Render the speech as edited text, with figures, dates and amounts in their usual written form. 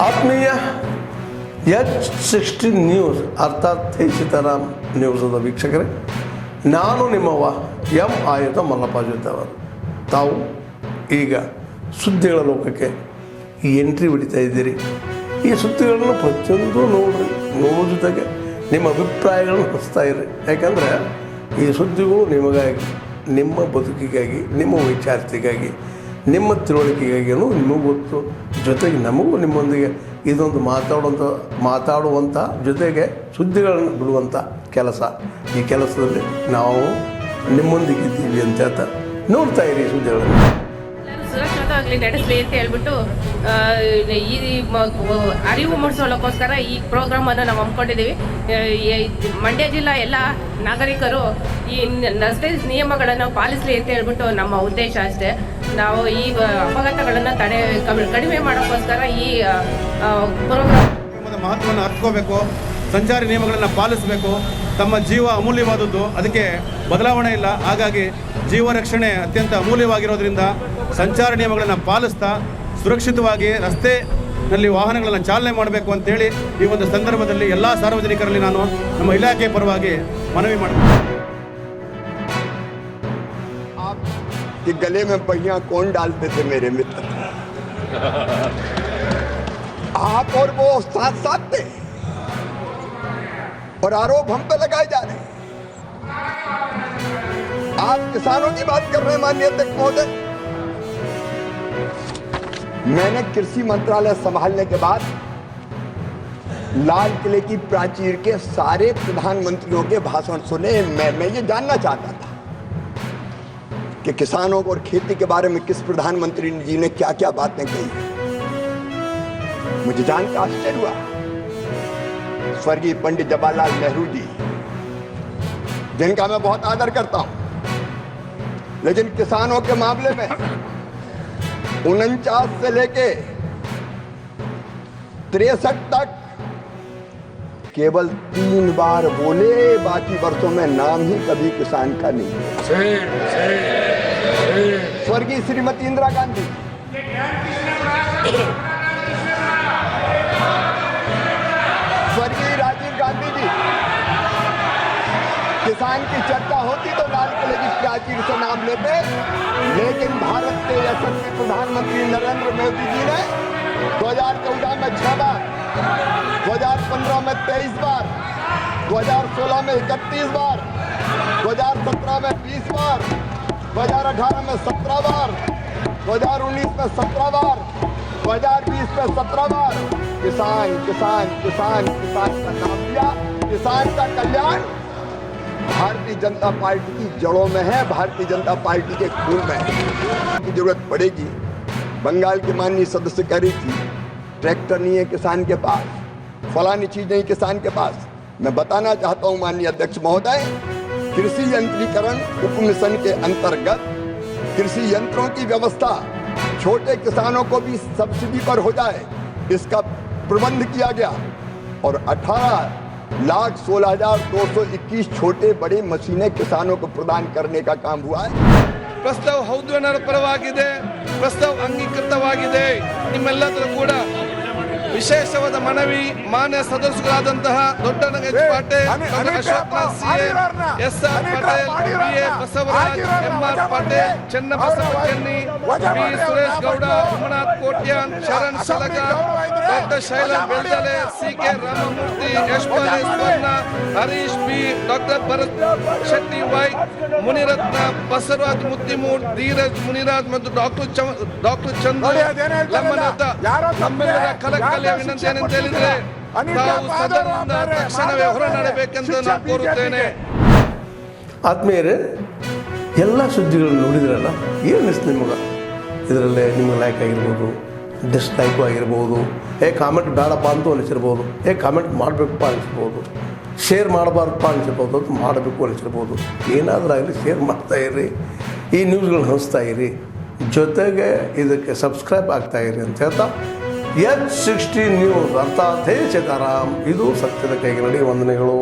ಆತ್ಮೀಯ H16 news ಅರ್ಥಾತ್ ಸೀತಾರಾಮ್ ನ್ಯೂಸದ ವೀಕ್ಷಕರೇ, ನಾನು ನಿಮ್ಮವ ಎಂ ಆಯುಧ ಮಲ್ಲಪ್ಪ ಜೊತೆವರು. ತಾವು ಈಗ ಸುದ್ದಿಗಳ ಲೋಕಕ್ಕೆ ಎಂಟ್ರಿ ಹೊಡಿತಾ ಇದ್ದೀರಿ. ಈ ಸುದ್ದಿಗಳನ್ನು ಪ್ರತಿಯೊಂದು ನೋಡೋ ಜೊತೆಗೆ ನಿಮ್ಮ ಅಭಿಪ್ರಾಯಗಳನ್ನು ಹಚ್ತಾ ಇರಿ. ಯಾಕಂದರೆ ಈ ಸುದ್ದಿಗಳು ನಿಮಗಾಗಿ, ನಿಮ್ಮ ಬದುಕಿಗಾಗಿ, ನಿಮ್ಮ ವಿಚಾರತೆಗಾಗಿ, ನಿಮ್ಮ ತಿಳುವಳಿಕೆಗಾಗಿಯೂ ನಿಮಗೂ ಗೊತ್ತು. ಜೊತೆಗೆ ನಮಗೂ ನಿಮ್ಮೊಂದಿಗೆ ಇದೊಂದು ಮಾತಾಡುವಂಥ ಜೊತೆಗೆ ಸುದ್ದಿಗಳನ್ನು ಬಿಡುವಂಥ ಕೆಲಸ. ಈ ಕೆಲಸದಲ್ಲಿ ನಾವು ನಿಮ್ಮೊಂದಿಗಿದ್ದೀವಿ ಅಂತ ಹೇಳ್ತಾ ನೋಡ್ತಾ ಇರಿ ಸುದ್ದಿಗಳನ್ನು. ಸುರಕ್ಷಿತವಾಗಿ ನಡೆಸಲಿ ಅಂತ ಹೇಳ್ಬಿಟ್ಟು ಈ ಅರಿವು ಮೂಡಿಸೋಕ್ಕೋಸ್ಕರ ಈ ಪ್ರೋಗ್ರಾಮನ್ನು ನಾವು ಹಮ್ಮಿಕೊಂಡಿದ್ದೀವಿ. ಮಂಡ್ಯ ಜಿಲ್ಲಾ ಎಲ್ಲ ನಾಗರಿಕರು ಈ ರಸ್ತೆ ನಿಯಮಗಳನ್ನು ಪಾಲಿಸಲಿ ಅಂತ ಹೇಳ್ಬಿಟ್ಟು ನಮ್ಮ ಉದ್ದೇಶ ಅಷ್ಟೇ. ನಾವು ಈ ಅಪಘಾತಗಳನ್ನು ಕಡಿಮೆ ಮಾಡೋಕ್ಕೋಸ್ಕರ ಈ ಪ್ರೋಗ್ರಾಮ್ ಮಹತ್ವವನ್ನು ಅರ್ಥಕೋಬೇಕು. ಸಂಚಾರಿ ನಿಯಮಗಳನ್ನು ಪಾಲಿಸಬೇಕು. ತಮ್ಮ ಜೀವ ಅಮೂಲ್ಯವಾದದ್ದು, ಅದಕ್ಕೆ ಬದಲಾವಣೆ ಇಲ್ಲ. ಹಾಗಾಗಿ ಜೀವ ರಕ್ಷಣೆ ಅತ್ಯಂತ ಅಮೂಲ್ಯವಾಗಿರೋದ್ರಿಂದ ಸಂಚಾರ ನಿಯಮಗಳನ್ನು ಪಾಲಿಸ್ತಾ ಸುರಕ್ಷಿತವಾಗಿ ರಸ್ತೆಯಲ್ಲಿ ವಾಹನಗಳನ್ನು ಚಾಲನೆ ಮಾಡಬೇಕು ಅಂತೇಳಿ ಈ ಒಂದು ಸಂದರ್ಭದಲ್ಲಿ ಎಲ್ಲ ಸಾರ್ವಜನಿಕರಲ್ಲಿ ನಾನು ನಮ್ಮ ಇಲಾಖೆ ಪರವಾಗಿ ಮನವಿ ಮಾಡ್ತೀನಿ. कि गले में पहिया कौन डालते थे मेरे मित्र, आप और वो साथ साथ थे और आरोप हम पे लगाए जा रहे हैं. आप किसानों की बात कर रहे हैं माननीय अध्यक्ष महोदय. मैंने कृषि मंत्रालय संभालने के बाद लाल किले की प्राचीर के सारे प्रधानमंत्रियों के भाषण सुने. मैं ये जानना चाहता था कि किसानों और खेती के बारे में किस प्रधानमंत्री जी ने क्या क्या बातें कही. मुझे जान के आश्चर्य हुआ. स्वर्गीय पंडित जवाहरलाल नेहरू जी, जिनका मैं बहुत आदर करता हूं, लेकिन किसानों के मामले में 49 से लेके 63 तक केवल 3 बार बोले, बाकी वर्षों में नाम ही कभी किसान का नहीं. स्वर्गीय श्रीमती इंदिरा गांधी, स्वर्गीय राजीव गांधी जी, किसान की चर्चा होती तो लाल किले की प्राचीर से नाम लेते. लेकिन भारत के यशस्वी प्रधानमंत्री नरेंद्र मोदी जी ने 2014 में 6 बार, 2015 में 23 बार, 2016 में 31 बार, 2017 में 20 बार, 2018 में 17 बार, 2019 में 17 बार, 2020 में 17 बार किसान किसान किसान किसान का नाम लिया. किसान का कल्याण भारतीय जनता पार्टी की जड़ों में है, भारतीय जनता पार्टी के खून में है. की जरूरत पड़ेगी. बंगाल के माननीय सदस्य कह रही थी ट्रैक्टर नहीं है किसान के पास, फलानी चीज नहीं किसान के पास. मैं बताना चाहता हूं माननीय अध्यक्ष महोदय, कृषि यंत्रीकरण उपमिशन के अंतर्गत कृषि यंत्रों की व्यवस्था छोटे किसानों को भी सब्सिडी पर हो जाए, इसका प्रबंध किया गया और 18,16,221 छोटे बड़े मशीनें किसानों को प्रदान करने का काम हुआ है. ಪ್ರಸ್ತಾವ ಹೌದು ಅನ್ನೋರ ಪರವಾಗಿದೆ, ಪ್ರಸ್ತಾವ ಅಂಗೀಕೃತವಾಗಿದೆ. ನಿಮ್ಮೆಲ್ಲರೂ ಕೂಡ ವಿಶೇಷವಾದ ಮನವಿ ಮಾನ್ಯ ಸದಸ್ಯರಾದಂತಹ Doddanaga H Patil, Ashoknath CA, SR. Patel, BA. Basavaraj, MR. Patil, Chennabasava Kenni, B. Suresh Gowda, Umanath Kotian, Sharan Salaga, doctor Shaila Beldale, CK. Ramamurthy, Yashpal Swarna, Harish B, doctor Bharath Shetty Y, Munirathna, Basavaraj Mattimud, Dheeraj Muniraj ಮತ್ತು ಡಾಕ್ಟರ್ ಚಂದ್ರ ಲಮ್ಮನಾಥ ನಮ್ಮೆಲ್ಲರ ಕಲಕಲ ವಿನಂತಿ ಏನಂತ ಹೇಳಿದ್ರೆ ತಾವು ಸದನದಿಂದ ತಕ್ಷಣವೇ ಹೊರನಡಬೇಕೆಂದು ನಾನು ಕೋರುತ್ತೇನೆ. ಆತ್ಮೀಯರೇ, ಎಲ್ಲ ಸುದ್ದಿಗಳನ್ನು ನೋಡಿದ್ರಲ್ಲ, ಏನು ಅನಿಸ್ತು ನಿಮಗೆ? ಇದರಲ್ಲೇ ನಿಮಗೆ ಲೈಕ್ ಆಗಿರ್ಬೋದು, ಡಿಸ್ಲೈಕು ಆಗಿರ್ಬೋದು, ಕಾಮೆಂಟ್ ಬೇಡಪ್ಪ ಅಂತೂ ಅನಿಸಿರ್ಬೋದು, ಕಾಮೆಂಟ್ ಮಾಡಬೇಕಪ್ಪ ಅನಿಸ್ಬೋದು, ಶೇರ್ ಮಾಡಬಾರ್ದಪ್ಪ ಅನಿಸಿರ್ಬೋದು, ಅದು ಮಾಡಬೇಕು ಅನಿಸಿರ್ಬೋದು. ಏನಾದರೂ ಆಗಲಿ ಶೇರ್ ಮಾಡ್ತಾಯಿರಿ, ಈ ನ್ಯೂಸ್ಗಳನ್ನ ಹಂಚ್ತಾ ಇರಿ, ಜೊತೆಗೆ ಇದಕ್ಕೆ ಸಬ್ಸ್ಕ್ರೈಬ್ ಆಗ್ತಾಯಿರಿ ಅಂತ ಹೇಳ್ತಾ H16 ನ್ಯೂಸ್ ಅರ್ಥಾತ್ ಸೀತಾರಾಮ್, ಇದು ಸತ್ಯದ ಕೈಗೆ ನಡಿ. ವಂದನೆಗಳು.